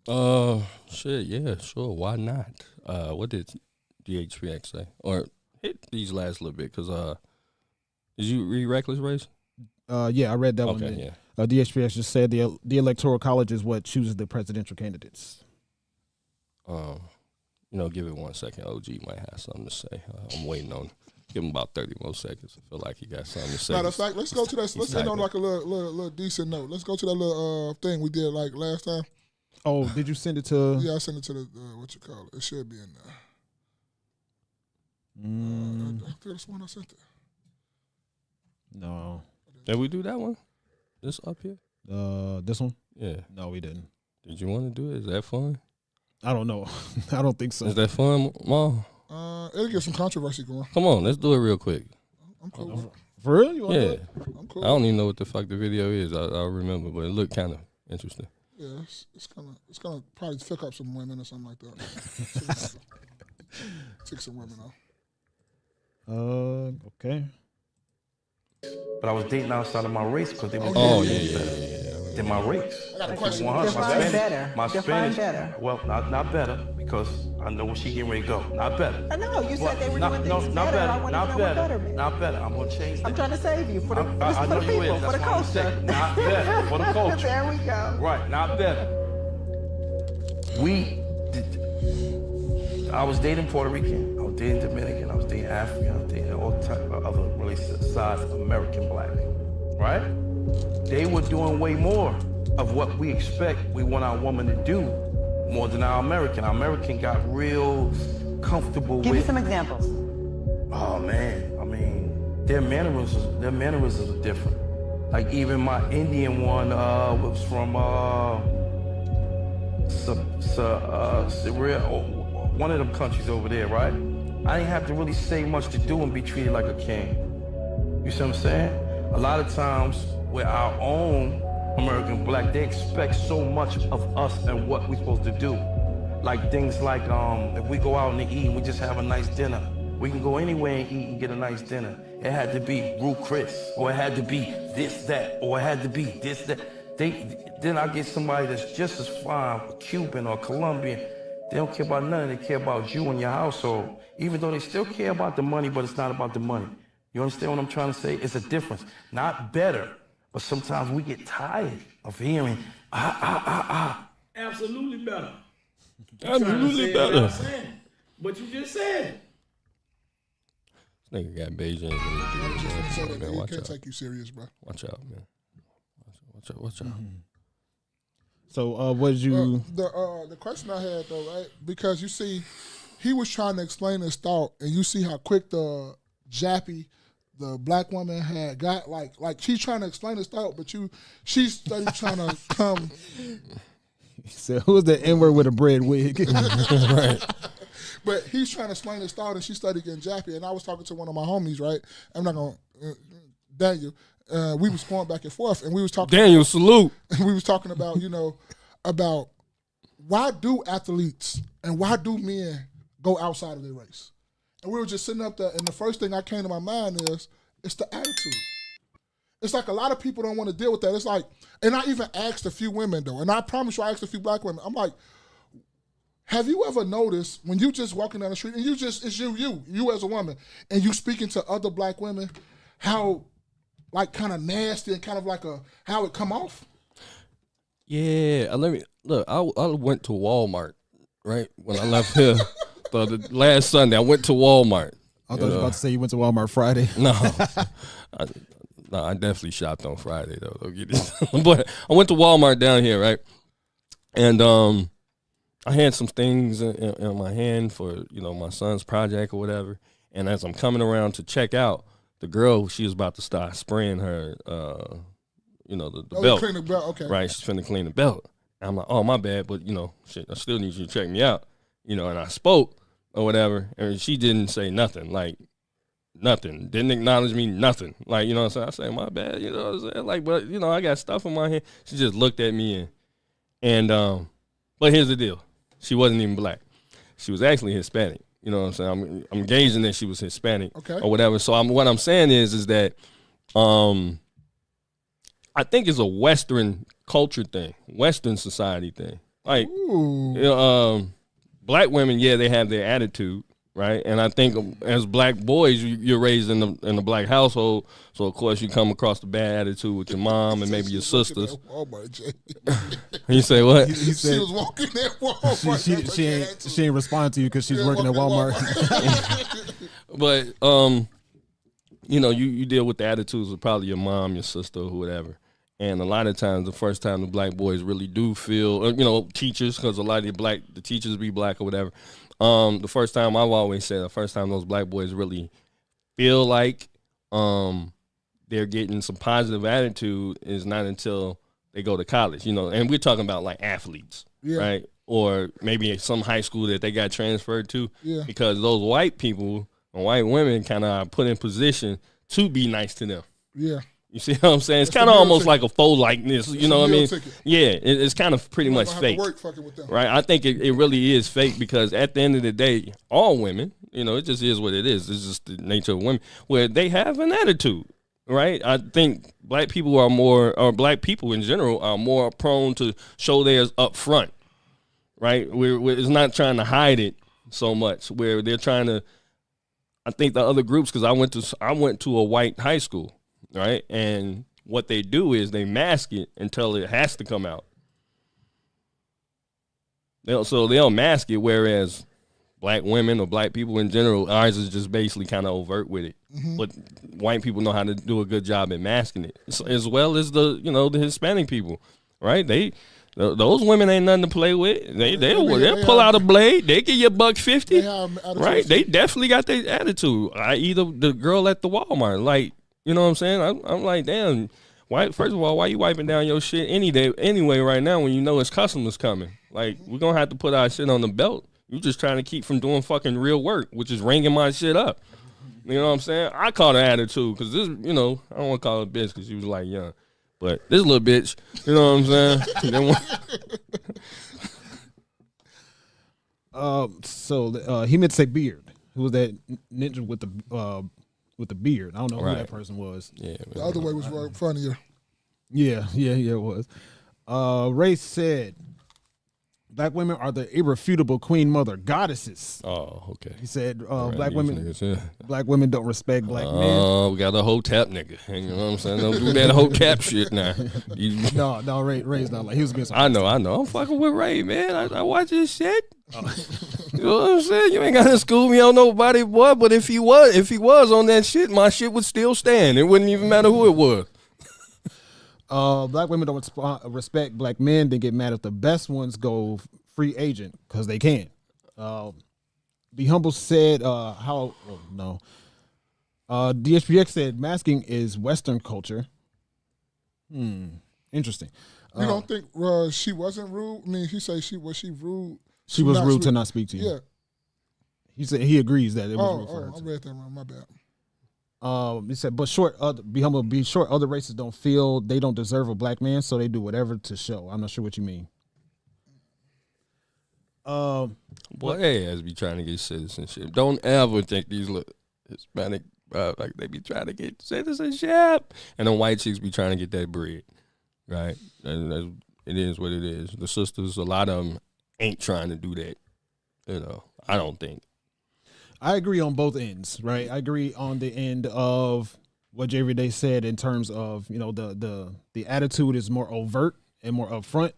Shit, yeah, sure, why not? What did DHPX say? Or hit these last little bit, because, did you read Reckless Race? Yeah, I read that one. Okay, yeah. DHPX just said the Electoral College is what chooses the presidential candidates. Give it 1 second. OG might have something to say. I'm waiting on. Give him about 30 more seconds. I feel like he got something to say. Matter of fact, let's go to that. Let's end on like a little decent note. Let's go to that little thing we did like last time. Oh, did you send it to? Yeah, I sent it to the what you call it. It should be in there. I feel the one I sent it. No. Did we do that one? This up here? This one? Yeah. No, we didn't. Did you want to do it? Is that fun? I don't know. I don't think so. Is that fun, Ma? It'll get some controversy going. Come on, let's do it real quick. I'm cool. For real? You want Yeah. to do it? I'm cool. I don't even know what the fuck the video is. I remember, but it looked kind of interesting. Yeah, it's gonna probably pick up some women or something like that. Take some women out. Okay. But I was dating outside of my race because they were in my race. I got a question. Define better. My Define Spanish. better. Well, not better because I know where she getting ready to go. Not better. I know you said they were Not- doing no, things not better. I better. want to Not know what better. better means. Not better. I'm gonna change that. I'm trying to save you for the, I for know the you people, is. for the That's why I'm culture. saying not better for the culture. There we go. Right, not better. I was dating Puerto Rican, I was dating Dominican, I was dating African, I was dating all type of other really size American black, right? They were doing way more of what we expect we want our woman to do more than our American. Our American got real comfortable Give me with. some examples. Oh man, I mean, their mannerisms are different. Like even my Indian one was from one of them countries over there, right? I didn't have to really say much to do and be treated like a king. You see what I'm saying? A lot of times with our own American black, they expect so much of us and what we're supposed to do. Like things like if we go out and eat and we just have a nice dinner, we can go anywhere and eat and get a nice dinner. It had to be Roux Chris, or it had to be this, that, or it had to be this, that. Then I get somebody that's just as fine, Cuban or Colombian. They don't care about nothing, they care about you and your household. Even though they still care about the money, but it's not about the money. You understand what I'm trying to say? It's a difference. Not better, but sometimes we get tired of hearing, Absolutely better. Absolutely better. But you just said it. This nigga got Beijing. Man, You watch can't out. take you serious, bro. Watch out, man. Watch out. So, what did you? The question I had though, right? Because you see, he was trying to explain his thought, and you see how quick the Jappy, the black woman, had got like she's trying to explain his thought, but she's study trying to come. So who's the N-word with a bread wig? Right. But he's trying to explain his thought, and she studied getting Jappy. And I was talking to one of my homies, right? I'm not gonna Daniel. We was going back and forth, and we was talking. Daniel, salute. We was talking about about why do athletes and why do men go outside of their race? And we were just sitting up there, and the first thing that came to my mind is it's the attitude. It's like a lot of people don't want to deal with that. It's like, and I even asked a few women though, and I promise you I asked a few black women. I'm like, have you ever noticed when you just walking down the street and it's you as a woman, and you speaking to other black women, how like kind of nasty and kind of like how it come off? Yeah, let me look. I went to Walmart right when I left here. The last Sunday, I went to Walmart. I thought you were about to say you went to Walmart Friday. No, I definitely shopped on Friday though. Don't get this. But I went to Walmart down here, right? And I had some things in my hand for my son's project or whatever. And as I'm coming around to check out, the girl, she was about to start spraying her, the belt. Clean the belt, okay. Right, she's finna clean the belt. And I'm like, oh, my bad, but, shit, I still need you to check me out. And I spoke or whatever, and she didn't say nothing, like, nothing. Didn't acknowledge me, nothing. Like, you know what I'm saying? I say, my bad, you know what I'm saying? Like, but, I got stuff in my hand. She just looked at me, and but here's the deal. She wasn't even black. She was actually Hispanic. You know what I'm saying? I'm gauging that she was Hispanic or whatever. So what I'm saying is that I think it's a Western culture thing, Western society thing. Like, Ooh. you know, black women, yeah, they have their attitude, right? And I think as black boys, you're raised in a black household, so of course you come across the bad attitude with your mom and maybe your sisters. Walmart, Jay. You say what? He She said was walking at Walmart. she ain't respond to you because she's working at Walmart. But you know, you deal with the attitudes of probably your mom, your sister, or whatever. And a lot of times, the first time the black boys really do feel, you know, teachers, because a lot of the teachers be black or whatever. The first time, I've always said, the first time those black boys really feel like they're getting some positive attitude is not until they go to college, you know. And we're talking about like athletes, right? Or maybe some high school that they got transferred to, because those white people and white women kind of are put in position to be nice to them. Yeah. You see what I'm saying? It's kind of almost like a faux likeness, you know what I mean? Ticket. Yeah, it's kind of pretty much fake, right? I think it really is fake because at the end of the day, all women, you know, it just is what it is. It's just the nature of women, where they have an attitude, right? I think black people or black people in general are more prone to show theirs up front, right? It's not trying to hide it so much, where they're trying to. I think the other groups, because I went to a white high school. Right, and what they do is they mask it until it has to come out. They'll mask it, whereas black women or black people in general, ours is just basically kind of overt with it. Mm-hmm. But white people know how to do a good job at masking it, as well as the Hispanic people. Right, those women ain't nothing to play with. They'll pull out a blade. They give you $1.50. Right, they definitely got their attitude. Either the girl at the Walmart, like. You know what I'm saying? I'm like, damn. First of all, why you wiping down your shit anyway right now when you know it's customers coming? Like, we're going to have to put our shit on the belt. You just trying to keep from doing fucking real work, which is ringing my shit up. You know what I'm saying? I call her attitude because this, you know, I don't want to call her a bitch because she was like young. But this little bitch, you know what I'm saying? So he meant to say beard. Who was that ninja with the beard? I don't know who that person was. Yeah, the other way was funnier. Yeah, it was. Ray said, black women are the irrefutable queen mother goddesses. Oh, okay. He said black women don't respect black men. Oh, we got a whole tap nigga. You know what I'm saying? Don't do that whole tap shit now. No, Ray's not like he was being I know. I'm fucking with Ray, man. I watch this shit. You know what I'm saying? You ain't got to school me on nobody, boy. But if he was on that shit, my shit would still stand. It wouldn't even matter who it was. Black women don't respect black men. They get mad if the best ones go free agent because they can. Be Humble said, DSPX said masking is Western culture. Interesting. You don't think she wasn't rude? I mean, he said was she rude? She was rude to not speak to you. Yeah. He said he agrees that it was rude for her. I read that wrong. My bad. He said, but be humble, be short. Other races don't feel they don't deserve a black man, so they do whatever to show. I'm not sure what you mean. Boy, they ass be trying to get citizenship. Don't ever think these Hispanic like they be trying to get citizenship, and then white chicks be trying to get that bread, right? And it is what it is. The sisters, a lot of them ain't trying to do that. You know, I don't think. I agree on both ends, right? I agree on the end of what J. Day said in terms of, you know, the attitude is more overt and more upfront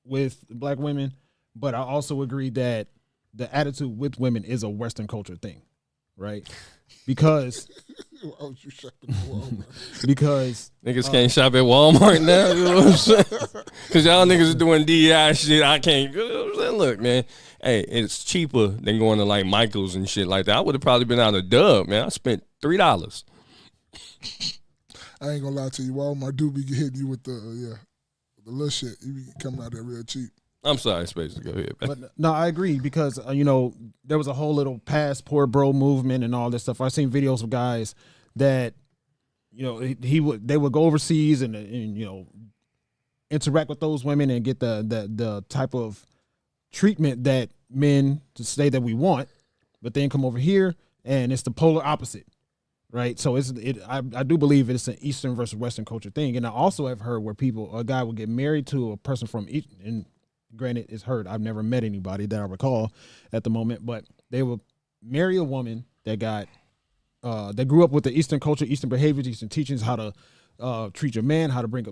with black women, but I also agree that the attitude with women is a Western culture thing, right? Because because niggas can't shop at Walmart now, you know what I'm saying? Because y'all niggas are doing DEI shit. I can't. You know what I'm saying? Look, man, hey, it's cheaper than going to like Michael's and shit like that. I would have probably been out a dub, man. I spent $3. I ain't gonna lie to you, Walmart do be hitting you with the little shit. You be coming out there real cheap. I'm sorry, Space, to go ahead, man. But no, I agree because you know, there was a whole little passport bro movement and all this stuff. I've seen videos of guys that, you know, they would go overseas and you know, interact with those women and get the type of treatment that men to say that we want, but then come over here and it's the polar opposite, right? So I do believe it's an Eastern versus Western culture thing, and I also have heard where a guy would get married to a person from granted, it's heard. I've never met anybody that I recall at the moment, but they will marry a woman that got that grew up with the Eastern culture, Eastern behaviors, Eastern teachings, how to treat your man, how to bring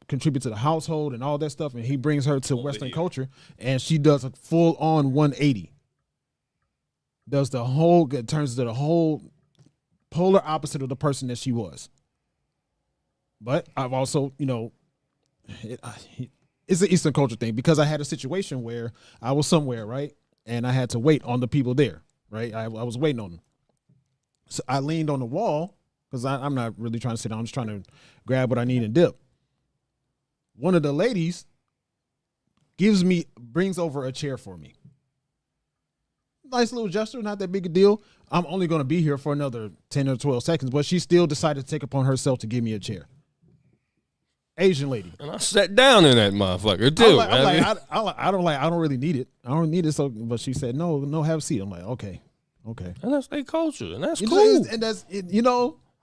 contribute to the household and all that stuff, and he brings her to Western culture, and she does a full on 180. Turns to the whole polar opposite of the person that she was. But I've also, it's an Eastern culture thing, because I had a situation where I was somewhere, right? And I had to wait on the people there, right? I was waiting on them. So I leaned on the wall, because I'm not really trying to sit down. I'm just trying to grab what I need and dip. One of the ladies brings over a chair for me. Nice little gesture, not that big a deal. I'm only going to be here for another 10 or 12 seconds, but she still decided to take upon herself to give me a chair. Asian lady. And I sat down in that motherfucker too. I don't really need it. I don't need it. So, but she said, no, have a seat. I'm like, okay. And that's their culture, and that's cool. And that's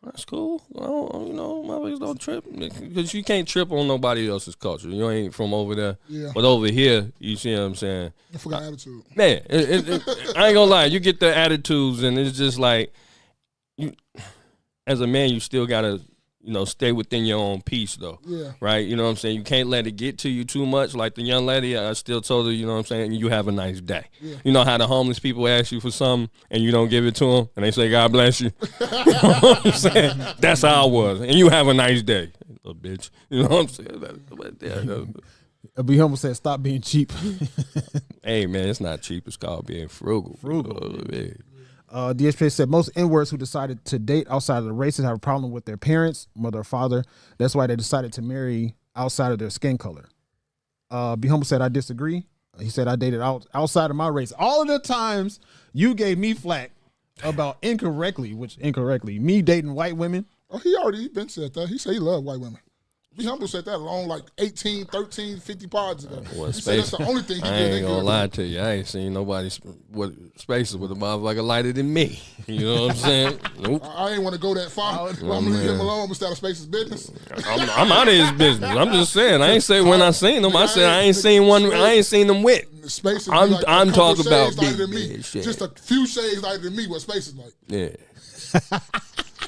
That's cool. Motherfuckers don't trip, because you can't trip on nobody else's culture. You ain't from over there. Yeah. But over here, you see what I'm saying? I forgot attitude. Man, I ain't gonna lie. You get the attitudes, and it's just like, as a man, you still gotta, stay within your own peace, though. Yeah. Right? You know what I'm saying? You can't let it get to you too much. Like the young lady, I still told her, you know what I'm saying? You have a nice day. Yeah. You know how the homeless people ask you for something and you don't give it to them, and they say, God bless you? You know what I'm saying? That's how I was. And you have a nice day, little bitch. You know what I'm saying? Be humble said, stop being cheap. Hey, man, it's not cheap. It's called being frugal. DHP said most N-words who decided to date outside of the races have a problem with their parents, mother or father. That's why they decided to marry outside of their skin color. Be Humble said, I disagree. He said, I dated outside of my race. All of the times you gave me flack about incorrectly, me dating white women. Oh, he already been said that. He said he loved white women. Be Humble said that long, like 18, 13, 50 pods ago. Well, he said that's the only thing he did. I ain't gonna lie to you. I ain't seen nobody with spaces with a motherfucker lighter than me. You know what I'm saying? Nope. I ain't want to go that far. I'm gonna leave him alone. I'm gonna start a Spaces business. I'm out of his business. I'm just saying. I ain't say when I seen them. I said I ain't seen one. I ain't seen them with. Spaces. I'm talking about big shit. Just a few shades lighter than me. What Spaces like? Yeah.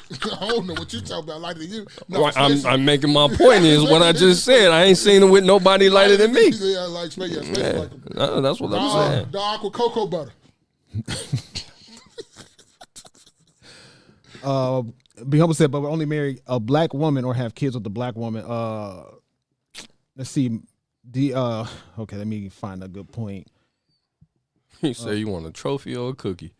I don't know what you talking about lighter than you. No, I'm making my point is what I just said. I ain't seen them with nobody lighter than me. Yeah, like Spaces. Yeah. No, that's what I'm saying. Dark with cocoa butter. Be Humble said, but we only marry a black woman or have kids with a black woman. Let's see. Okay, let me find a good point. You say you want a trophy or a cookie?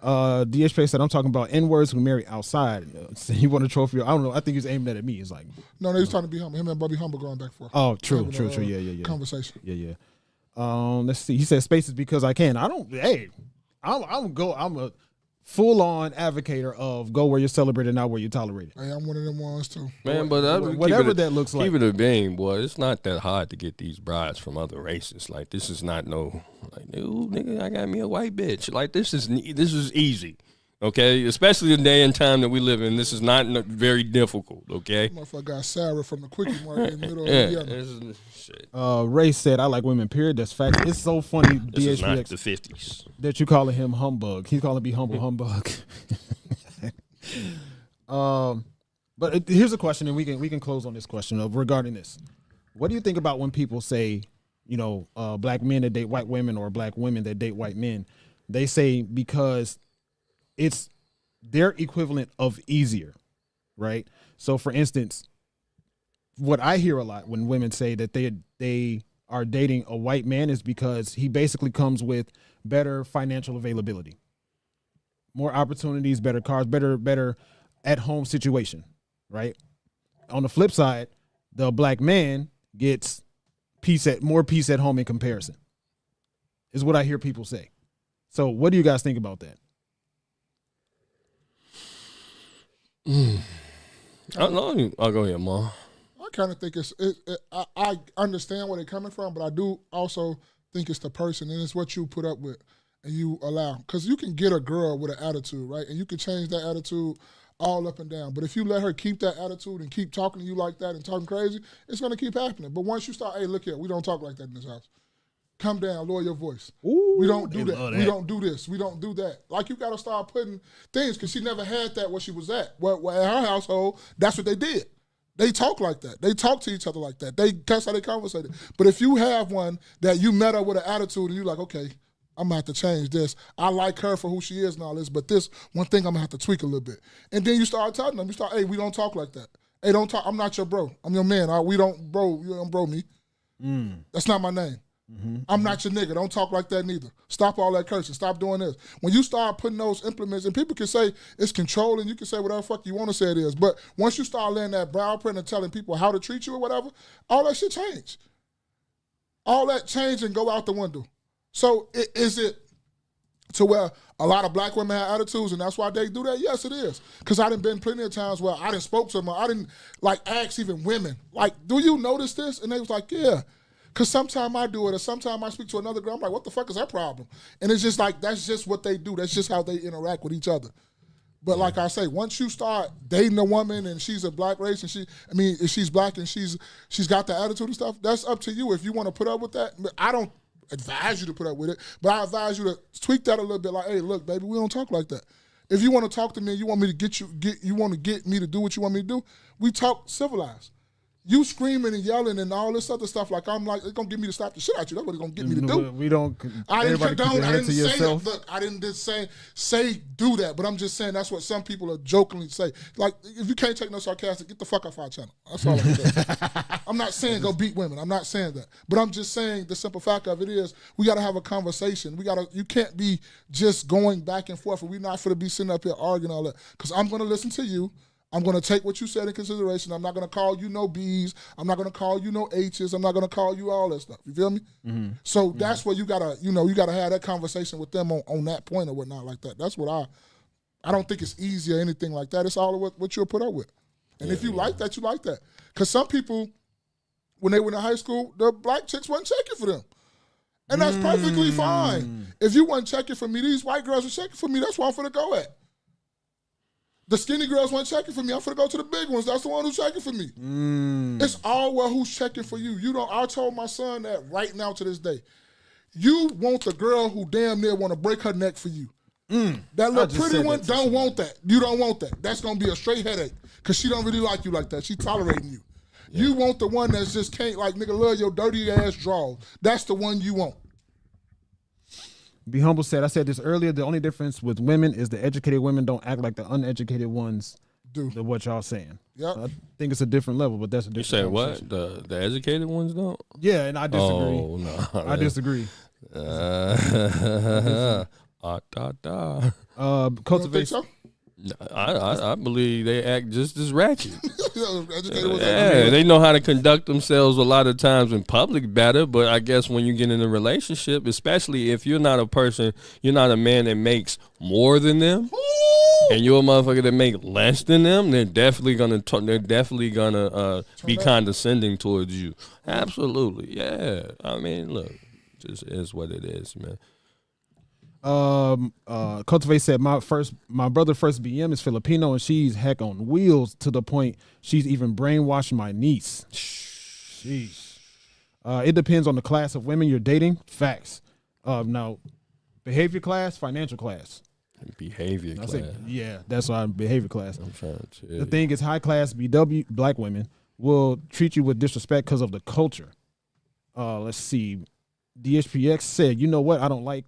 DHP said, I'm talking about N-words who marry outside. So you want a trophy? I don't know. I think he was aiming that at me. It's like, no, he was trying to be humble. Him and Bobby Humble going back for. Oh, true. Yeah. Conversation. Yeah. Let's see. He said Spaces because I can. I don't. Hey, I'm a full-on advocator of go where you're celebrated, not where you're tolerated. Hey, I'm one of them ones too. Man, but whatever that looks like. Keep it a being, boy. It's not that hard to get these brides from other races. Like, this is not nigga, I got me a white bitch. Like, this is easy. Okay, especially the day and time that we live in. This is not very difficult. Okay. Motherfucker got Sarah from the quickie market in the middle of the shit. Ray said, "I like women." Period. That's fact. It's so funny. This is not the 50s. That you calling him humbug. He's calling me humble humbug. But here's a question, and we can close on this question regarding this. What do you think about when people say, black men that date white women or black women that date white men? They say because it's their equivalent of easier, right? So, for instance, what I hear a lot when women say that they are dating a white man is because he basically comes with better financial availability, more opportunities, better cars, better at-home situation, right? On the flip side, the black man gets more peace at home in comparison, is what I hear people say. So, what do you guys think about that? I'll go ahead, Mom. I kind of think I understand where they're coming from, but I do also think it's the person and it's what you put up with and you allow. Because you can get a girl with an attitude, right? And you can change that attitude all up and down. But if you let her keep that attitude and keep talking to you like that and talking crazy, it's going to keep happening. But once you start, hey, look here, we don't talk like that in this house. Come down, lower your voice. Ooh, we don't do that. that. We don't do this. We don't do that. Like, you got to start putting things, because she never had that where she was at. Well, in her household, that's what they did. They talk like that. They talk to each other like that. That's how they conversated. But if you have one that you met her with an attitude and you're like, okay, I'm going to have to change this. I like her for who she is and all this, but this one thing I'm going to have to tweak a little bit. And then you start telling them, hey, we don't talk like that. Hey, don't talk. I'm not your bro. I'm your man. You don't bro me. That's not my name. I'm not your nigga. Don't talk like that neither. Stop all that cursing. Stop doing this. When you start putting those implements, and people can say it's controlling, you can say whatever the fuck you want to say it is, but once you start laying that brow print and telling people how to treat you or whatever, all that shit change. All that change and go out the window. So is it to where a lot of black women have attitudes and that's why they do that? Yes, it is. Because I done been plenty of times where I done spoke to them, I didn't ask even women, do you notice this? And they was like, yeah. Because sometimes I do it, or sometimes I speak to another girl, I'm like, what the fuck is that problem? And it's just that's just what they do. That's just how they interact with each other. But like I say, once you start dating a woman and she's a black race and if she's black and she's got the attitude and stuff, that's up to you if you want to put up with that. I don't advise you to put up with it, but I advise you to tweak that a little bit. Like, hey, look, baby, we don't talk like that. If you want to talk to me and you want me to you want to get me to do what you want me to do, we talk civilized. You screaming and yelling and all this other stuff, it's gonna get me to slap the shit out you. That's what it's gonna get me to do. We don't. I didn't condone. I didn't say yourself. that. Look, I didn't just say do that. But I'm just saying that's what some people are jokingly say. Like, if you can't take no sarcastic, get the fuck off our channel. That's all I'm saying. I'm not saying go beat women. I'm not saying that. But I'm just saying the simple fact of it is we got to have a conversation. You can't be just going back and forth. And we're not going to be sitting up here arguing all that. Because I'm going to listen to you. I'm going to take what you said in consideration. I'm not going to call you no B's. I'm not going to call you no H's. I'm not going to call you all that stuff. You feel me? Mm-hmm. So that's where you got to have that conversation with them on that point or whatnot like that. That's what I don't think it's easy or anything like that. It's all what you'll put up with. And if you like that, you like that. Because some people, when they went to high school, the black chicks wasn't checking for them. And that's perfectly fine. If you wasn't checking for me, these white girls were checking for me. That's where I'm finna go at. The skinny girls weren't checking for me. I'm finna go to the big ones. That's the one who's checking for me. It's all well who's checking for you. I told my son that right now to this day. You want the girl who damn near want to break her neck for you. That little pretty one don't want that. You don't want that. That's gonna be a straight headache because she don't really like you like that. She tolerating you. Yeah. You want the one that's just can't nigga love your dirty ass draws. That's the one you want. Be Humble said, I said this earlier, the only difference with women is the educated women don't act like the uneducated ones do. What y'all saying. Yep. I think it's a different level, but that's a different You said what? The educated ones don't? Yeah, and I disagree. Oh, no. I disagree. Cultivation. I believe they act just as ratchet. They know how to conduct themselves a lot of times in public better, but I guess when you get in a relationship, especially if you're not a man that makes more than them, and you're a motherfucker that make less than them, they're definitely gonna be condescending towards you. Absolutely, yeah. I mean, look, just is what it is, man. Cultivate said my brother's first BM is Filipino and she's heck on wheels to the point she's even brainwashing my niece. Sheesh. It depends on the class of women you're dating. Facts. Now, behavior class, financial class. Behavior class. That's why behavior class. I'm trying to tell you. The thing is, high class BW black women will treat you with disrespect because of the culture. Let's see. DHPX said, you know what I don't like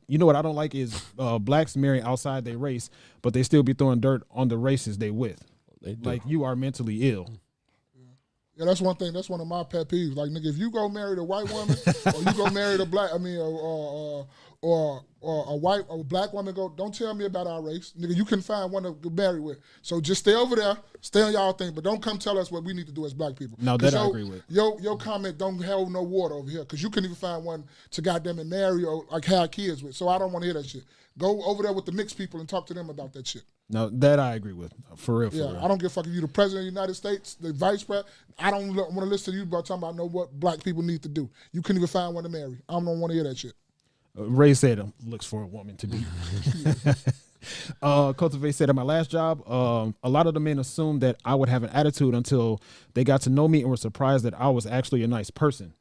is blacks marry outside their race, but they still be throwing dirt on the races they with. Like, you are mentally ill. Yeah, that's one thing. That's one of my pet peeves. Like, nigga, if you go marry a white woman or you go marry a black, or a black woman, don't tell me about our race. Nigga, you can find one to get married with. So just stay over there, stay on y'all thing, but don't come tell us what we need to do as black people. No, that I agree with. Your comment don't hold no water over here because you couldn't even find one to goddamn it marry or have kids with. So I don't want to hear that shit. Go over there with the mixed people and talk to them about that shit. No, that I agree with. For real. I don't give a fuck if you the president of the United States, the vice president. I don't want to listen to you about talking about what black people need to do. You couldn't even find one to marry. I don't want to hear that shit. Ray said looks for a woman to be. Cultivate said at my last job, a lot of the men assumed that I would have an attitude until they got to know me and were surprised that I was actually a nice person.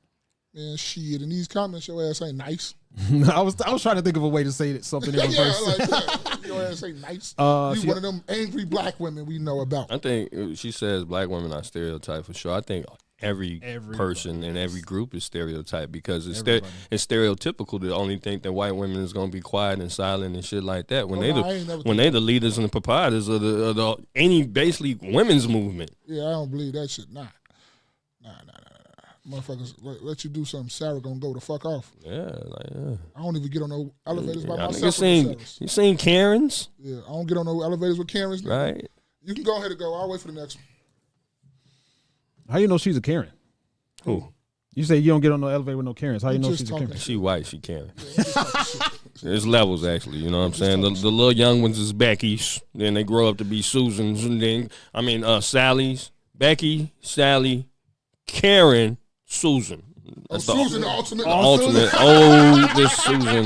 Man, shit, in these comments, your ass ain't nice. I was trying to think of a way to say something in reverse. Yeah, like that. Your ass ain't nice. You one of them angry black women we know about. I think she says black women are stereotyped for sure. I think every person in every group is stereotyped because it's stereotypical to only think that white women is gonna be quiet and silent and shit like that when they the leaders and the proprietors of the any basically women's movement. Yeah, I don't believe that shit. Nah. Motherfuckers, let you do something. Sarah gonna go the fuck off. Yeah, I don't even get on no elevators by myself. You seen Karens? Yeah, I don't get on no elevators with Karens. Right. You can go ahead and go. I'll wait for the next one. How you know she's a Karen? Who? You say you don't get on no elevator with no Karens. How you know she's a Karen? She white, she Karen. There's levels actually, you know what I'm saying? The little young ones is Becky's, then they grow up to be Susans, and then Sally's, Becky, Sally, Karen, Susan. That's Susan, the ultimate oldest Susan.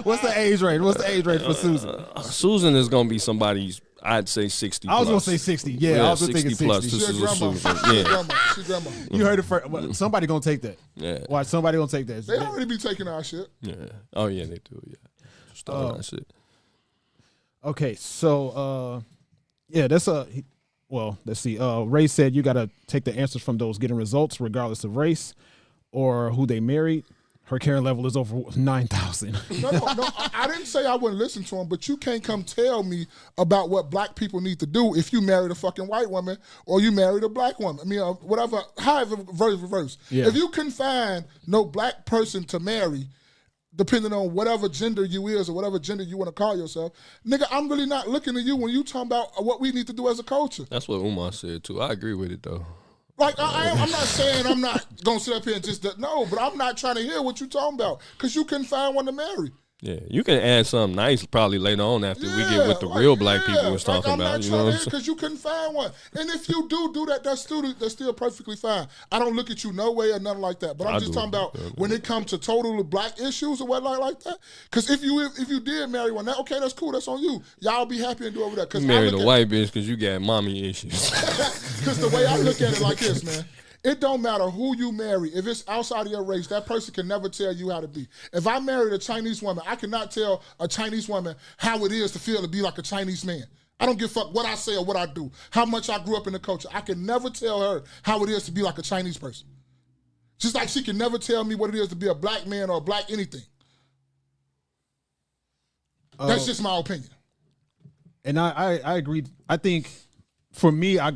What's the age range? What's the age range for Susan? Susan is gonna be somebody's, I'd say 60 plus. I was gonna say 60. Yeah, I was 60 thinking 60. plus. This is a Susan. Yeah. She's grandma. You heard it first. Somebody gonna take that. Yeah. Watch, somebody gonna take that. They already be taking our shit. Yeah. Oh yeah, they do. Yeah. Just that shit. Okay, so that's well, let's see. Ray said you got to take the answers from those getting results, regardless of race or who they married. Her Karen level is over 9,000. No, I didn't say I wouldn't listen to him, but you can't come tell me about what black people need to do if you married a fucking white woman or you married a black woman. I mean, whatever, however, reverse. Yeah. If you can find no black person to marry, depending on whatever gender you is or whatever gender you want to call yourself, nigga, I'm really not looking at you when you talking about what we need to do as a culture. That's what Umar said too. I agree with it though. Like, I'm not saying I'm not going to sit up here and just, no, but I'm not trying to hear what you talking about because you couldn't find one to marry. Yeah, you can add something nice probably later on after we get what the real black people was talking about. You know what I'm saying? Because you couldn't find one. And if you do that, that's still perfectly fine. I don't look at you no way or nothing like that. But I'm just talking about when it comes to total black issues or whatnot like that. Because if you did marry one, okay, that's cool. That's on you. Y'all be happy and do over that. You married a white bitch because you got mommy issues. Because the way I look at it like this, man. It don't matter who you marry. If it's outside of your race, that person can never tell you how to be. If I married a Chinese woman, I cannot tell a Chinese woman how it is to feel to be like a Chinese man. I don't give a fuck what I say or what I do, how much I grew up in the culture. I can never tell her how it is to be like a Chinese person. Just like she can never tell me what it is to be a black man or a black anything. That's just my opinion. And I agree. I think for me, I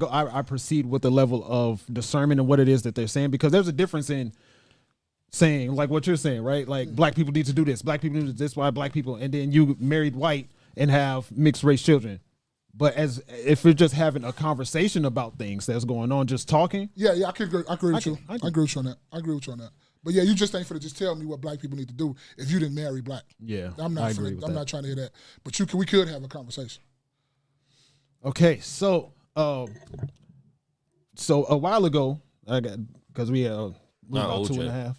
proceed with the level of discernment and what it is that they're saying, because there's a difference in saying like what you're saying, right? Like black people need to do this, black people need to do this, why black people, and then you married white and have mixed race children. But as if we're just having a conversation about things that's going on, just talking. Yeah, I agree with you. I agree with you on that. But yeah, you just ain't finna just tell me what black people need to do if you didn't marry black. Yeah, I'm not trying to hear that. But we could have a conversation. Okay, so a while ago, because we about 2.5,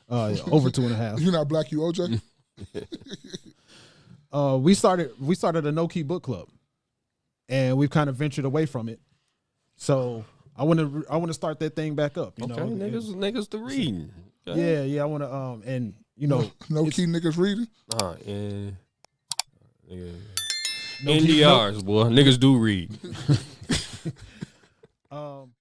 over 2.5. You're not black, you OJ. We started a KNoWKi book club, and we've kind of ventured away from it. So I want to start that thing back up. You know, niggas to reading. Okay. Yeah. I want to and you know, KNoWKi niggas reading. Yeah. NDRs, boy, niggas do read.